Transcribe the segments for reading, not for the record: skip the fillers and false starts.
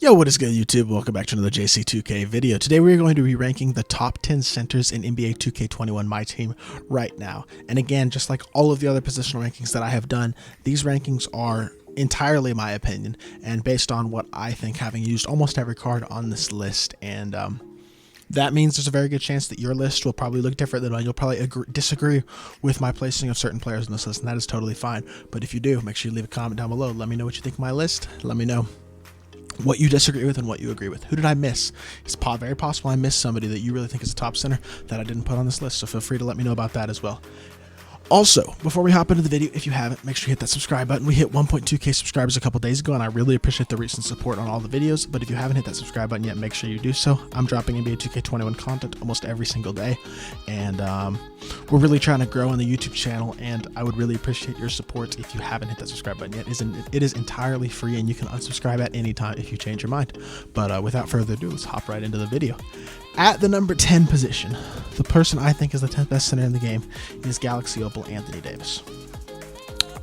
Yo, what is good, YouTube? Welcome back to another JC2K video. Today we are going to be ranking the top 10 centers in NBA 2K21 Myteam right now. And again, just like all of the other positional rankings that I have done, these rankings are entirely my opinion and based on what I think, having used almost every card on this list. And that means there's a very good chance that your list will probably look different than mine. You'll probably disagree with my placing of certain players in this list, and that is totally fine. But if you do, make sure you leave a comment down below. Let me know what you think of my list. Let me know what you disagree with and what you agree with. Who did I miss? It's very possible I missed somebody that you really think is a top center that I didn't put on this list, so feel free to let me know about that as well. Also, before we hop into the video, if you haven't, make sure you hit that subscribe button. We hit 1.2k subscribers a couple days ago, and I really appreciate the recent support on all the videos. But if you haven't hit that subscribe button yet, make sure you do so. I'm dropping NBA 2K21 content almost every single day, and we're really trying to grow on the YouTube channel, and I would really appreciate your support if you haven't hit that subscribe button yet. It is entirely free, and you can unsubscribe at any time if you change your mind. But without further ado, let's hop right into the video. At the number 10 position, the person I think is the 10th best center in the game is Galaxy Opal Anthony Davis.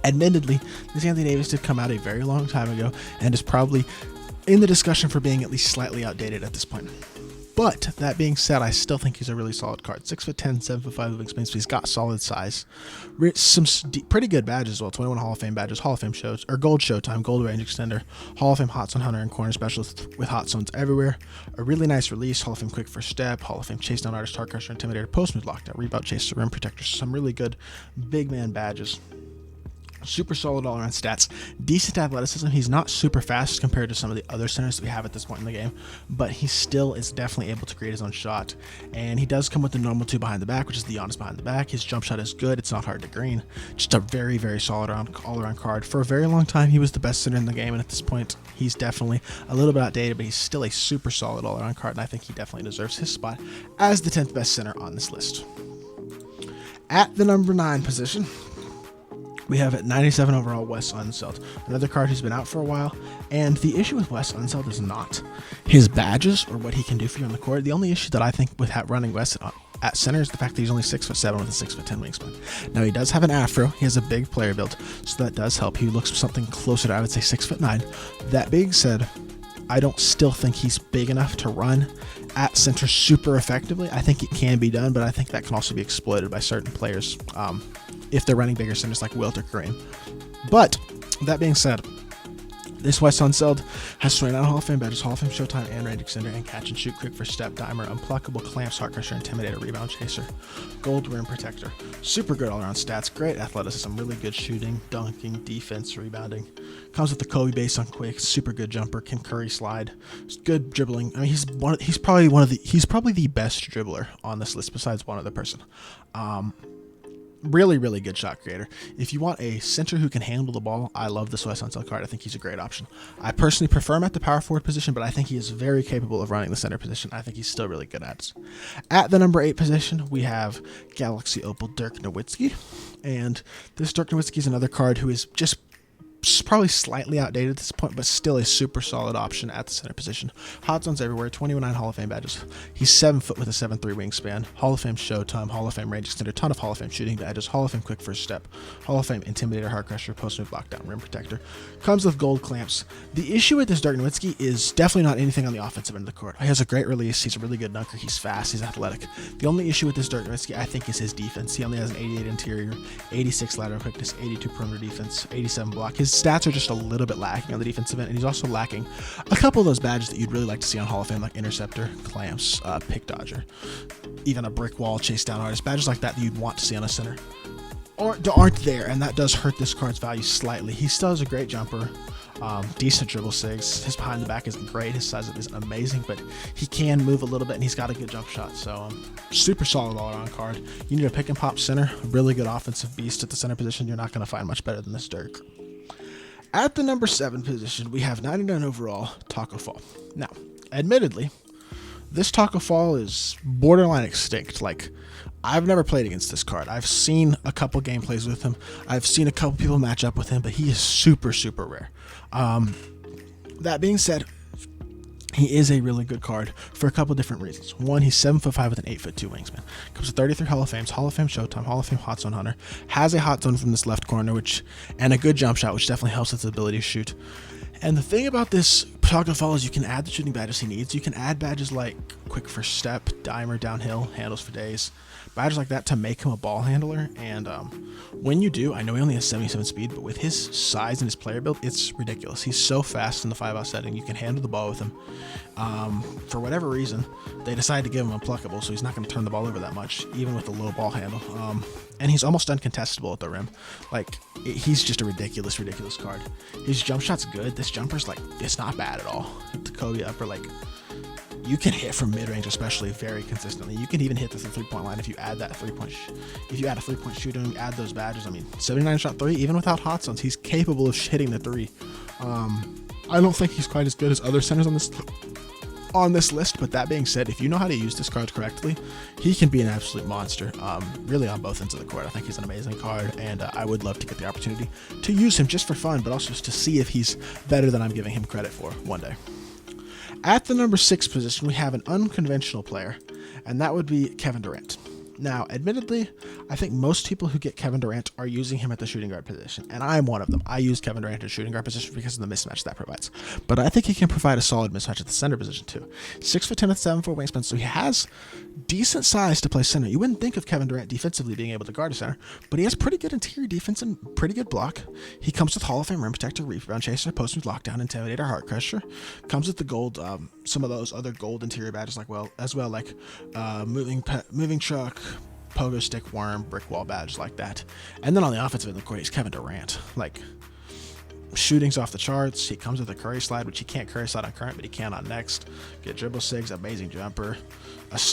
Admittedly, this Anthony Davis did come out a very long time ago and is probably in the discussion for being at least slightly outdated at this point. But that being said, I still think he's a really solid card. 6'10", 7'5" wingspan, so he's got solid size. Some pretty good badges as well. 21 Hall of Fame badges, Hall of Fame shows, or Gold Showtime, Gold Range Extender, Hall of Fame Hot Zone Hunter and Corner Specialist with hot zones everywhere. A really nice release, Hall of Fame Quick First Step, Hall of Fame Chase Down Artist, Hard Crusher, Intimidator, Post Move Lockdown, Rebound Chaser, Rim Protector. Some really good big man badges. Super solid all-around stats, decent athleticism. He's not super fast compared to some of the other centers that we have at this point in the game, but he still is definitely able to create his own shot. And he does come with the normal 2 behind the back, which is the honest behind the back. His jump shot is good. It's not hard to green. Just a very, very solid all-around card. For a very long time, he was the best center in the game, and at this point, he's definitely a little bit outdated, but he's still a super solid all-around card, and I think he definitely deserves his spot as the 10th best center on this list. At the number 9 position, we have at 97 overall Wes Unseld, another card who's been out for a while, and the issue with Wes Unseld is not his badges or what he can do for you on the court. The only issue that I think with running Wes at center is the fact that he's only 6'7" with a 6'10" wingspan. Now he does have an afro, he has a big player build, so that does help. He looks something closer to, I would say, 6'9". That being said, I don't still think he's big enough to run at center super effectively. I think it can be done, but I think that can also be exploited by certain players if they're running bigger centers like Wilt or Kareem. But that being said, this Wes Unseld has 29 Hall of Fame badges, Hall of Fame Showtime and Range Extender, and Catch and Shoot, Quick First Step, Dimer, Unpluckable, Clamps, Heart Crusher, Intimidator, Rebound Chaser, Gold Rim Protector. Super good all-around stats, great athleticism, really good shooting, dunking, defense, rebounding. Comes with the Kobe base on quick, super good jumper, can Curry slide, good dribbling. I mean, he's probably the best dribbler on this list besides one other person. Really, really good shot creator. If you want a center who can handle the ball, I love this Wes Unseld card. I think he's a great option. I personally prefer him at the power forward position, but I think he is very capable of running the center position. I think he's still really good at it. At the number 8 position, we have Galaxy Opal Dirk Nowitzki. And this Dirk Nowitzki is another card who is just probably slightly outdated at this point, but still a super solid option at the center position. Hot zones everywhere, 29 Hall of Fame badges. He's 7 foot with a 7'3" wingspan, Hall of Fame Showtime, Hall of Fame Range Extender, ton of Hall of Fame shooting badges, Hall of Fame Quick First Step, Hall of Fame Intimidator, Hard Crusher, Post Move Lockdown, Rim Protector. Comes with gold clamps. The issue with this Dirk Nowitzki is definitely not anything on the offensive end of the court. He has a great release, he's a really good dunker, he's fast, he's athletic. The only issue with this Dirk Nowitzki, I think, is his defense. He only has an 88 interior, 86 lateral quickness, 82 perimeter defense, 87 block. His stats are just a little bit lacking on the defensive end, and he's also lacking a couple of those badges that you'd really like to see on Hall of Fame, like Interceptor, Clamps, Pick Dodger, even a Brick Wall, Chase Down Artist. Badges like that you'd want to see on a center aren't there, and that does hurt this card's value slightly. He still has a great jumper, decent dribble sigs. His behind the back isn't great, his size isn't amazing, but he can move a little bit, and he's got a good jump shot. So super solid all-around card. You need a pick and pop center, a really good offensive beast at the center position. You're not going to find much better than this Dirk. At the number 7 position, we have 99 overall Taco Fall. Now, admittedly, this Taco Fall is borderline extinct. Like, I've never played against this card. I've seen a couple gameplays with him. I've seen a couple people match up with him, but he is super, super rare. That being said, he is a really good card for a couple different reasons. One, he's 7'5" with an 8'2" wingspan. Comes with 33 Hall of Fames, Hall of Fame Showtime, Hall of Fame Hot Zone Hunter. Has a hot zone from this left corner, and a good jump shot, which definitely helps with his ability to shoot. And the thing about this Talking follows, you can add the shooting badges he needs. You can add badges like quick first step, dimer downhill, handles for days, badges like that to make him a ball handler. And when you do, I know he only has 77 speed, but with his size and his player build, it's ridiculous. He's so fast in the 5-out setting. You can handle the ball with him. For whatever reason, they decided to give him unpluckable, so he's not going to turn the ball over that much, even with a low ball handle. And he's almost uncontestable at the rim. Like, he's just a ridiculous card. His jump shot's good. This jumper's like, it's not bad at all. The Kobe upper, like, you can hit from mid range, especially very consistently. You can even hit the 3-point line if you add that if you add a 3-point shooter and add those badges. I mean, 79 shot 3, even without hot zones, he's capable of hitting the 3. I don't think he's quite as good as other centers on this list, but that being said, if you know how to use this card correctly, he can be an absolute monster, really on both ends of the court. I think he's an amazing card, and I would love to get the opportunity to use him just for fun, but also just to see if he's better than I'm giving him credit for one day. At the number 6 position, we have an unconventional player, and that would be Kevin Durant. Now, admittedly, I think most people who get Kevin Durant are using him at the shooting guard position, and I'm one of them. I use Kevin Durant at the shooting guard position because of the mismatch that provides. But I think he can provide a solid mismatch at the center position too. 6'10" with 7'4" wingspan, so he has decent size to play center. You wouldn't think of Kevin Durant defensively being able to guard a center, but he has pretty good interior defense and pretty good block. He comes with Hall of Fame rim protector, rebound chaser, post move, lockdown, intimidator, heart crusher. Comes with the gold, some of those other gold interior badges like moving truck, pogo stick, worm, brick wall badge like that. And then on the offensive end of the court, he's Kevin Durant. Like, shooting's off the charts. He comes with a Curry slide, which he can't Curry slide on current, but he can on next. Get dribble sigs, amazing jumper,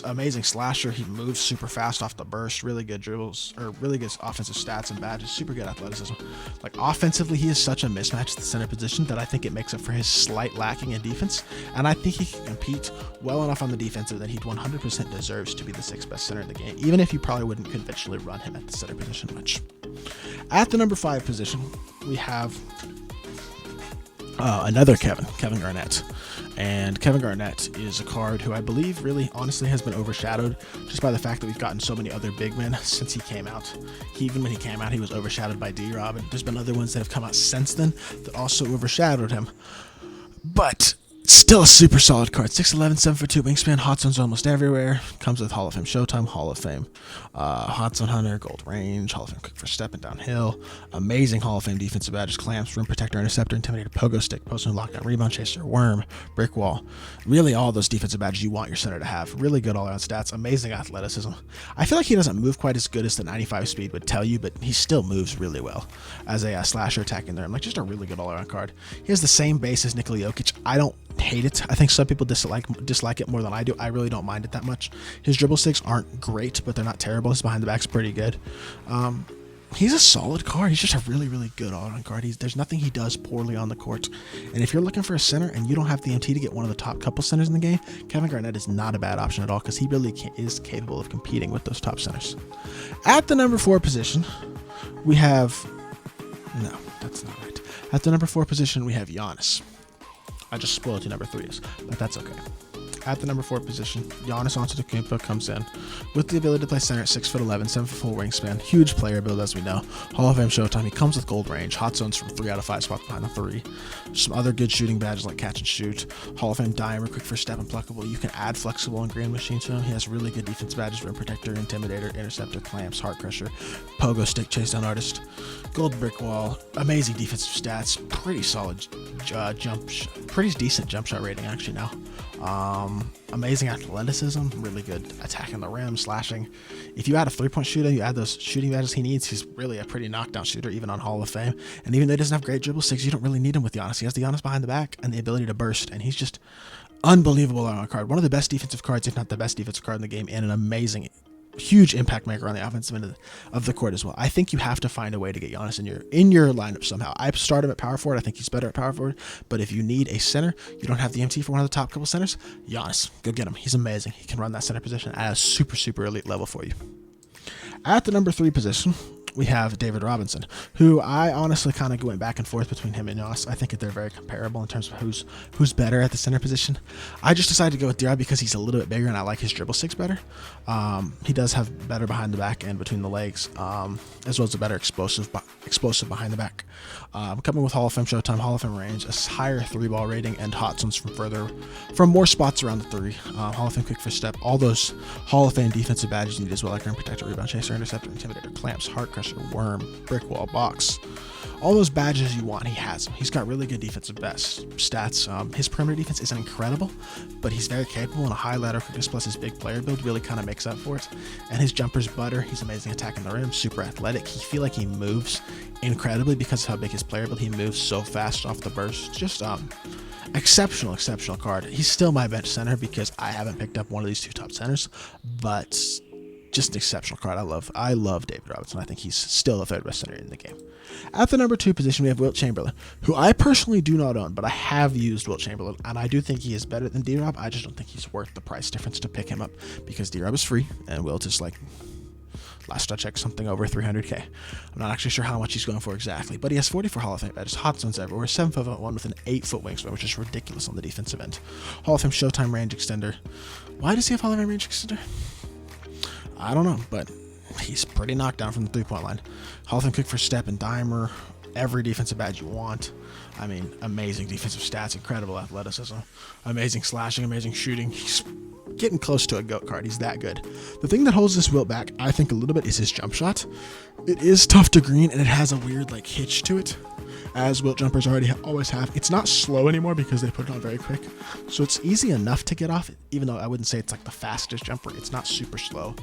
amazing slasher. He moves super fast off the burst, really good dribbles, or really good offensive stats and badges, super good athleticism. Like, offensively, he is such a mismatch at the center position that I think it makes up for his slight lacking in defense, and I think he can compete well enough on the defensive that he 100% deserves to be the 6th best center in the game, even if you probably wouldn't conventionally run him at the center position much. At the number 5 position, we have another Kevin Garnet. And Kevin Garnet is a card who I believe really honestly has been overshadowed just by the fact that we've gotten so many other big men since he came out. Even when he came out, he was overshadowed by D-Rob, and there's been other ones that have come out since then that also overshadowed him. But still a super solid card. 6'11", 7'2" wingspan, hot zones almost everywhere. Comes with Hall of Fame Showtime, Hall of Fame Hot Zone Hunter, Gold Range, Hall of Fame Quick First Step and Downhill. Amazing Hall of Fame defensive badges, clamps, rim protector, interceptor, intimidator, pogo stick, post move, lockdown, rebound chaser, worm, brick wall. Really all those defensive badges you want your center to have. Really good all-around stats, amazing athleticism. I feel like he doesn't move quite as good as the 95 speed would tell you, but he still moves really well as a slasher attacking the rim. Like, just a really good all-around card. He has the same base as Nikola Jokic. I don't hate it. I think some people dislike it more than I do. I really don't mind it that much. His dribble sticks aren't great, but they're not terrible. His behind the back's pretty good. He's a solid card. He's just a really good all-around card. There's nothing he does poorly on the court. And if you're looking for a center and you don't have the MT to get one of the top couple centers in the game, Kevin Garnet is not a bad option at all because he really is capable of competing with those top centers. At the number 4 position, we have... No, that's not right. At the number 4 position, we have Giannis. I just spoiled who number 3 is, but that's okay. At the number 4 position, Giannis Antetokounmpo comes in with the ability to play center at 6'11", 7'4" wingspan, huge player build as we know. Hall of Fame Showtime. He comes with gold range, hot zones from 3 out of 5 spots behind the 3. Some other good shooting badges like catch and shoot. Hall of Fame dimer, quick first step, and pluckable. You can add flexible and grand machine to him. He has really good defense badges: rim protector, intimidator, interceptor, clamps, heart crusher, pogo stick, chase down artist, gold brick wall. Amazing defensive stats. Pretty solid pretty decent jump shot rating actually now. Amazing athleticism, really good attacking the rim, slashing. If you add a 3-point shooter, you add those shooting badges he needs, he's really a pretty knockdown shooter, even on Hall of Fame. And even though he doesn't have great dribble sticks, you don't really need him with Giannis. He has the Giannis behind the back and the ability to burst, and he's just unbelievable on a card. One of the best defensive cards, if not the best defensive card in the game, and an amazing, huge impact maker on the offensive end of the court as well. I think you have to find a way to get Giannis in your lineup somehow. I start him at power forward. I think he's better at power forward. But if you need a center, you don't have the MT for one of the top couple centers, Giannis, go get him. He's amazing. He can run that center position at a super elite level for you. At the number 3 position, we have David Robinson, who I honestly kind of went back and forth between him and Yoss. I think that they're very comparable in terms of who's better at the center position. I just decided to go with Durant because he's a little bit bigger and I like his dribble six better. He does have better behind the back and between the legs, as well as a better explosive behind the back. Coming with Hall of Fame Showtime, Hall of Fame range, a higher 3-ball rating, and hot zones from more spots around the 3. Hall of Fame quick first step, all those Hall of Fame defensive badges you need as well, like rim protector, rebound chaser, interceptor, intimidator, clamps, heart crusher, worm, brick wall, box. All those badges you want, he has them. He's got really good defensive stats. His perimeter defense isn't incredible, but he's very capable, and a high lateral quickness plus his big player build really kind of makes up for it. And his jumper's butter. He's amazing attacking the rim, super athletic. He feel like he moves incredibly because of how big his player build. He moves so fast off the burst. Just exceptional card. He's still my bench center because I haven't picked up one of these 2 top centers, but just an exceptional card. I love David Robinson. I think he's still the 3rd best center in the game. At the number 2 position, we have Wilt Chamberlain, who I personally do not own, but I have used Wilt Chamberlain, and I do think he is better than D-Rob. I just don't think he's worth the price difference to pick him up because D-Rob is free, and Wilt is like, last I checked, something over 300K. I'm not actually sure how much he's going for exactly, but he has 44 Hall of Fame badges, hot zones everywhere, 7'1" with an 8-foot wingspan, which is ridiculous on the defensive end. Hall of Fame Showtime range extender. Why does he have Hall of Fame range extender? I don't know, but he's pretty knocked down from the 3-point line. Hall of Fame quick first step and dimer, every defensive badge you want. I mean, amazing defensive stats, incredible athleticism, amazing slashing, amazing shooting. He's getting close to a GOAT card. He's that good. The thing that holds this Wilt back, I think, a little bit is his jump shot. It is tough to green, and it has a weird like hitch to it, as Wilt jumpers always have. It's not slow anymore because they put it on very quick, so it's easy enough to get off, even though I wouldn't say it's like the fastest jumper. It's not super slow.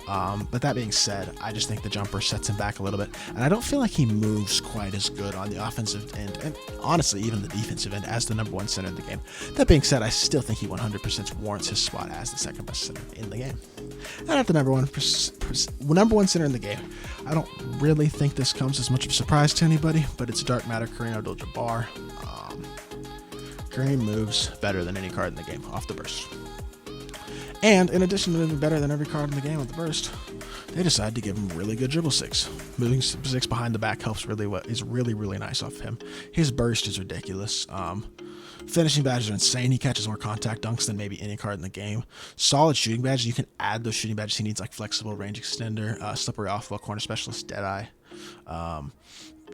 But that being said, I just think the jumper sets him back a little bit, and I don't feel like he moves quite as good on the offensive end, and honestly even the defensive end, as the number 1 center in the game. That being said, I still think he 100% warrants his spot as the 2nd best center in the game. And at the number one center in the game, I don't really think this comes as much of a surprise to anybody, but it's Dark Matter Kareem Abdul-Jabbar. Kareem moves better than any card in the game off the burst. And in addition to moving better than every card in the game off the burst, they decided to give him really good dribble 6. Moving 6 behind the back helps really well. Is really nice off of him. His burst is ridiculous. Finishing badges are insane. He catches more contact dunks than maybe any card in the game. Solid shooting badges. You can add those shooting badges he needs, like flexible range extender, slippery off-ball, corner specialist, deadeye.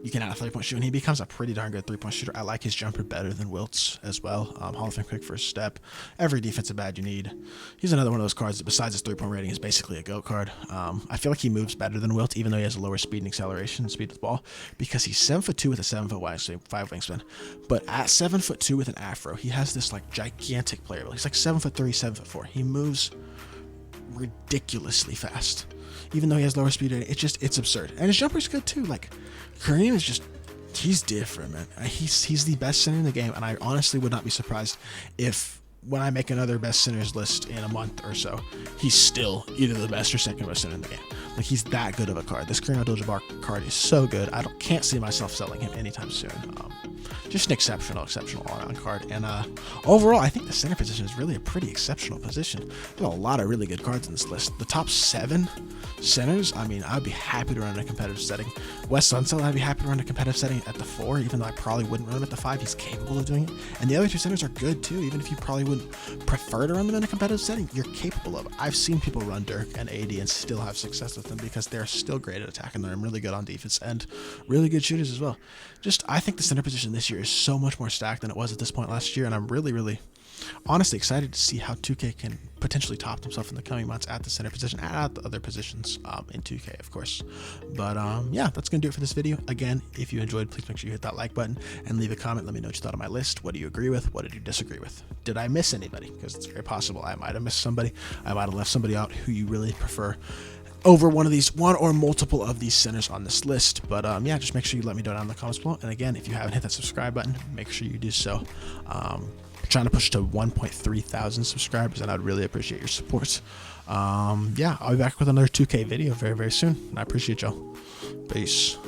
You can add a 3-point shooter, and he becomes a pretty darn good 3-point shooter. I like his jumper better than Wilt's as well. Hall of Fame quick first step. Every defensive badge you need. He's another one of those cards that, besides his 3-point rating, is basically a GOAT card. I feel like he moves better than Wilt, even though he has a lower speed and acceleration and speed with the ball, because he's 7'2" with a 7-foot wingspan, 5 wingspan. But at 7'2" with an afro, he has this like gigantic player. He's like 7'3", 7'4". He moves ridiculously fast. Even though he has lower speed, it's absurd. And his jumper's good too. Like, Kareem is just, he's different, man. He's the best center in the game, and I honestly would not be surprised if, when I make another best centers list in a month or so, he's still either the best or 2nd best center in the game. Like, he's that good of a card. This Kareem Abdul-Jabbar card is so good. I can't see myself selling him anytime soon. Just an exceptional all-around card. And overall, I think the center position is really a pretty exceptional position. There's a lot of really good cards in this list. The top 7 centers, I mean, I'd be happy to run in a competitive setting. Wes Unseld, I'd be happy to run in a competitive setting at the 4, even though I probably wouldn't run him at the 5. He's capable of doing it. And the other 2 centers are good too, even if you probably wouldn't prefer to run them in a competitive setting. You're capable of it. I've seen people run Dirk and AD and still have success with them because they're still great at attacking. They're really good on defense and really good shooters as well. I think the center position this year is so much more stacked than it was at this point last year, and I'm really honestly excited to see how 2K can potentially top himself in the coming months at the center position and at the other positions in 2K, of course. But yeah, that's gonna do it for this video. Again, if you enjoyed, please make sure you hit that like button and leave a comment. Let me know what you thought of my list. What do you agree with? What did you disagree with? Did I miss anybody? Because it's very possible I might have missed somebody. I might have left somebody out who you really prefer over one or multiple of these centers on this list. But yeah, just make sure you let me know down in the comments below. And again, if you haven't hit that subscribe button, make sure you do so. Trying to push to 1.3 thousand subscribers, and I'd really appreciate your support. Yeah, I'll be back with another 2K video very soon, and I appreciate y'all. Peace.